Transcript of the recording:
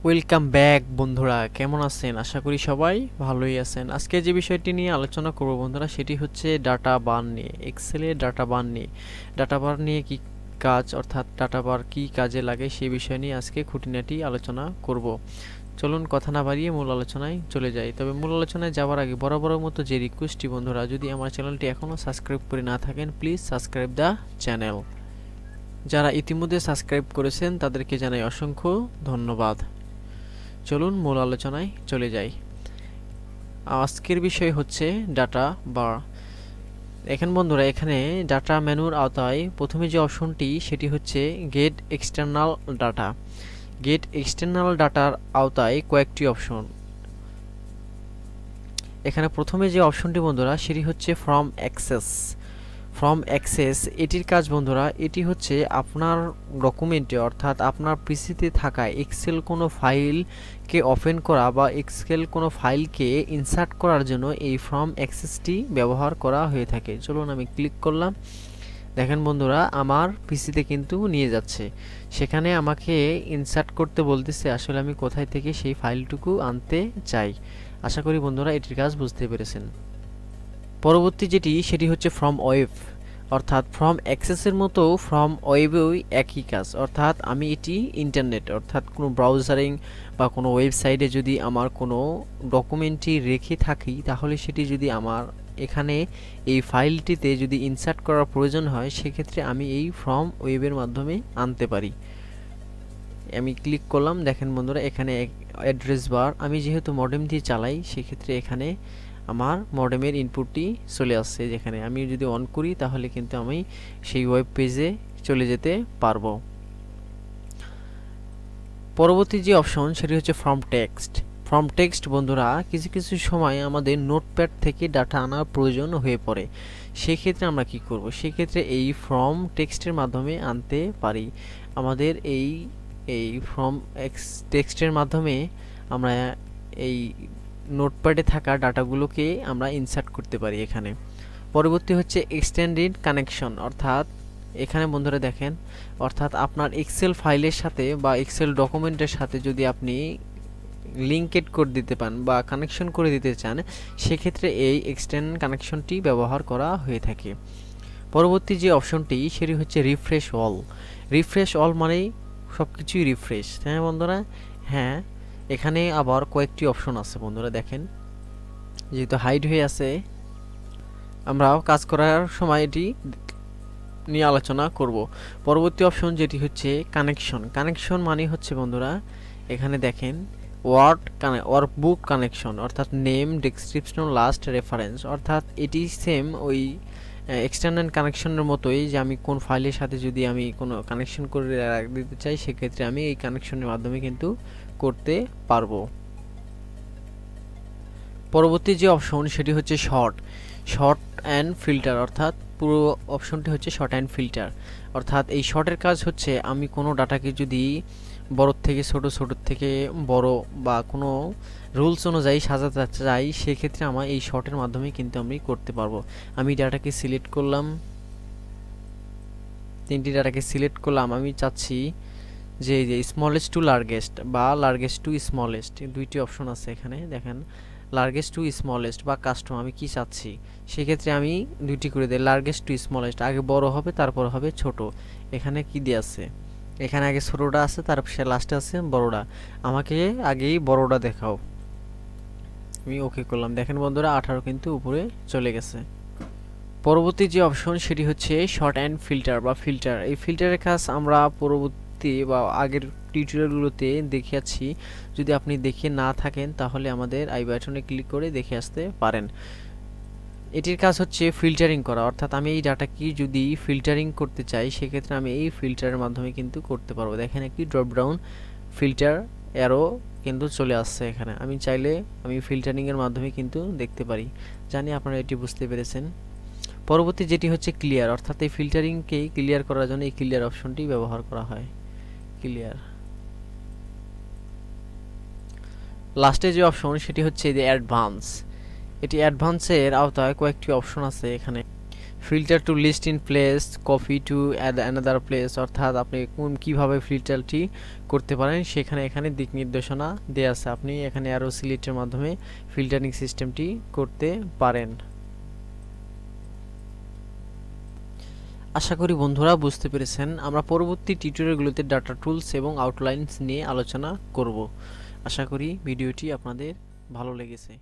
Welcome back বন্ধুরা, কেমন আছেন? আশা করি সবাই ভালোই আছেন। আজকে যে বিষয়টি নিয়ে আলোচনা করব বন্ধুরা, সেটি হচ্ছে ডাটা বার নিয়ে। এক্সেলে ডাটা বার নিয়ে, ডাটা বার নিয়ে কি কাজ, অর্থাৎ ডাটা বার কি কাজে লাগে সেই বিষয় নিয়ে আজকে খুঁটিনাটি আলোচনা করব। চলুন কথা না বাড়িয়ে মূল আলোচনায় চলে যাই। তবে মূল আলোচনায় যাওয়ার আগে বরাবরের মতো যে রিকোয়েস্টটি বন্ধুরা, যদি আমার চ্যানেলটি এখনও সাবস্ক্রাইব করে না থাকেন, প্লিজ সাবস্ক্রাইব দ্য চ্যানেল। যারা ইতিমধ্যে সাবস্ক্রাইব করেছেন তাদেরকে জানাই অসংখ্য ধন্যবাদ। চলুন মূল আলোচনায় চলে যাই। আজকের বিষয় হচ্ছে ডাটা বার। এখন বন্ধুরা, এখানে ডাটা মেনুর আওতায় প্রথমে যে অপশনটি সেটি হচ্ছে get external data. Get external ডাটার আওতায় কয়েকটি অপশন। এখানে প্রথমে যে অপশনটি বন্ধুরা সেটি হচ্ছে ফ্রম অ্যাক্সেস। ফ্রম অ্যাক্সেস এটির কাজ বন্ধুরা, এটি হচ্ছে আপনার ডকুমেন্টে অর্থাৎ আপনার পিসিতে থাকা এক্সেল কোনো ফাইলকে ওপেন করা বা এক্সেল কোনো ফাইলকে ইনসার্ট করার জন্য এই ফ্রম অ্যাক্সেসটি ব্যবহার করা হয়ে থাকে। চলুন আমি ক্লিক করলাম। দেখেন বন্ধুরা, আমার পিসিতে কিন্তু নিয়ে যাচ্ছে। সেখানে আমাকে ইনসার্ট করতে বলতেছে আসলে আমি কোথায় থেকে সেই ফাইলটুকু আনতে চাই। আশা করি বন্ধুরা এটির কাজ বুঝতে পেরেছেন। পরবর্তী যেটি সেটি হচ্ছে ফ্রম ওয়েব, অর্থাৎ ফ্রম অ্যাক্সেসের মতো ফ্রম ওয়েবেও একই কাজ। অর্থাৎ আমি এটি ইন্টারনেট অর্থাৎ কোনো ব্রাউজারিং বা কোনো ওয়েবসাইটে যদি আমার কোনো ডকুমেন্টটি রেখে থাকি, তাহলে সেটি যদি আমার এখানে এই ফাইলটিতে যদি ইনসার্ট করার প্রয়োজন হয়, সেক্ষেত্রে আমি এই ফ্রম ওয়েবের মাধ্যমে আনতে পারি। আমি ক্লিক করলাম। দেখেন বন্ধুরা, এখানে অ্যাড্রেস বার, আমি যেহেতু মডেম দিয়ে চালাই সেক্ষেত্রে এখানে আমার মডেমের ইনপুটটি চলে আসছে। যেখানে আমি যদি অন করি তাহলে কিন্তু আমি সেই ওয়েব পেজে চলে যেতে পারবো। পরবর্তী যে অপশন সেটি হচ্ছে ফ্রম টেক্সট। ফ্রম টেক্সট বন্ধুরা, কিছু কিছু সময় আমাদের নোটপ্যাড থেকে ডাটা আনার প্রয়োজন হয়ে পড়ে। সেক্ষেত্রে আমরা কি করব? সেক্ষেত্রে এই ফ্রম টেক্সটের মাধ্যমে আনতে পারি। আমাদের এই এই ফ্রম টেক্সটের মাধ্যমে আমরা এই নোটপ্যাডে থাকা ডাটাগুলোকে আমরা ইনসার্ট করতে পারি এখানে। পরবর্তী হচ্ছে এক্সটেন্ডেড কানেকশন, অর্থাৎ এখানে বন্ধুরা দেখেন, অর্থাৎ আপনার এক্সেল ফাইলের সাথে বা এক্সেল ডকুমেন্টের সাথে যদি আপনি লিঙ্কেড করে দিতে পান বা কানেকশন করে দিতে চান, সেক্ষেত্রে এই এক্সটেন্ড কানেকশনটি ব্যবহার করা হয়ে থাকে। পরবর্তী যে অপশনটি সেটি হচ্ছে রিফ্রেশ অল। রিফ্রেশ অল মানেই সব কিছুই রিফ্রেশ, হ্যাঁ বন্ধুরা? হ্যাঁ, এখানে আবার কয়েকটি অপশন আছে বন্ধুরা। দেখেন, যেহেতু হাইড হয়ে আছে, আমরা কাজ করার সময় এটি নিয়ে আলোচনা করব। পরবর্তী অপশন যেটি হচ্ছে কানেকশন। কানেকশন মানে হচ্ছে বন্ধুরা, এখানে দেখেন ওয়ার্কবুক কানেকশন, অর্থাৎ নেম, ডেসক্রিপশন, লাস্ট রেফারেন্স। অর্থাৎ এটি সেম ওই এক্সটার্নাল কানেকশনের মতোই, যে আমি কোন ফাইলের সাথে যদি আমি কোনো কানেকশন করে দিতে চাই, সেক্ষেত্রে আমি এই কানেকশনের মাধ্যমে কিন্তু করতে পারবো। পরবর্তী যে অপশন সেটি হচ্ছে শর্ট অ্যান্ড ফিল্টার, অর্থাৎ পুরো অপশনটি হচ্ছে শর্ট অ্যান্ড ফিল্টার। অর্থাৎ এই শর্টের কাজ হচ্ছে, আমি কোনো ডাটাকে যদি বড় থেকে ছোট, ছোট থেকে বড় বা কোনো রুলস অনুযায়ী সাজাতে চাই, সেক্ষেত্রে আমার এই শর্টের মাধ্যমে কিন্তু আমি করতে পারবো। আমি ডাটাকে সিলেক্ট করলাম, তিনটি ডাটাকে সিলেক্ট করলাম। আমি চাচ্ছি যে স্মলেস্ট টু লার্গেস্ট বা লার্গেস্ট টু স্মলেস্ট, দুইটি অপশন আছে এখানে। দেখেন, লার্গেস্ট টু স্মলেস্ট বা কাস্টম আমি কি চাচ্ছি, সেক্ষেত্রে আমি দুইটি করে দিই। লার্গেস্ট টু স্মলেস্ট, আগে বড় হবে তারপর হবে ছোট। এখানে কি দিয়ে আছে? এখানে আগে ছোটটা আছে, তারপর সে লাস্টে আছে বড়টা। আমাকে আগেই বড়টা দেখাও। আমি ওকে করলাম। দেখেন বন্ধুরা, 18 কিন্তু উপরে চলে গেছে। পরবর্তী যে অপশন সেটি হচ্ছে শর্ট অ্যান্ড ফিল্টার বা ফিল্টার। এই ফিল্টারের কাজ আমরা পরবর্তী বা আগের টিউটোরিয়ালগুলোতে দেখিয়েছি। যদি আপনি দেখে না থাকেন তাহলে আমাদের আই বাটনে ক্লিক করে দেখে আসতে পারেন। এটির কাজ হচ্ছে ফিল্টারিং করা, অর্থাৎ আমি এই ডাটাকে যদি ফিল্টারিং করতে চাই, সেক্ষেত্রে আমি এই ফিল্টারের মাধ্যমে কিন্তু করতে পারবো। দেখেন, একটি ড্রপ ডাউন ফিল্টার অ্যারো কিন্তু চলে আসছে এখানে। আমি চাইলে আমি ফিল্টারিংয়ের মাধ্যমে কিন্তু দেখতে পারি। জানি আপনারা এটি বুঝতে পেরেছেন। পরবর্তী যেটি হচ্ছে ক্লিয়ার, অর্থাৎ এই ফিল্টারিংকে ক্লিয়ার করার জন্য এই ক্লিয়ার অপশনটি ব্যবহার করা হয়। ক্লিয়ার। লাস্টে যে অপশন সেটি হচ্ছে যে অ্যাডভান্স। এটি অ্যাডভান্সের আওতায় কয়েকটি অপশন আছে এখানে। Filter to list in place, copy to another place, অর্থাৎ আপনি কিভাবে ফিল্টারটি করতে পারেন সেখানে এখানে দিক নির্দেশনা দেওয়া আছে। আপনি এখানে অ্যারো সিলেক্টের মাধ্যমে ফিল্টারিং সিস্টেমটি করতে পারেন। আশা করি বন্ধুরা বুঝতে পেরেছেন। আমরা পরবর্তী টিউটোরিয়ালগুলোতে ডাটা টুলস এবং আউটলাইনস নিয়ে আলোচনা করব। আশা করি ভিডিওটি আপনাদের ভালো লেগেছে।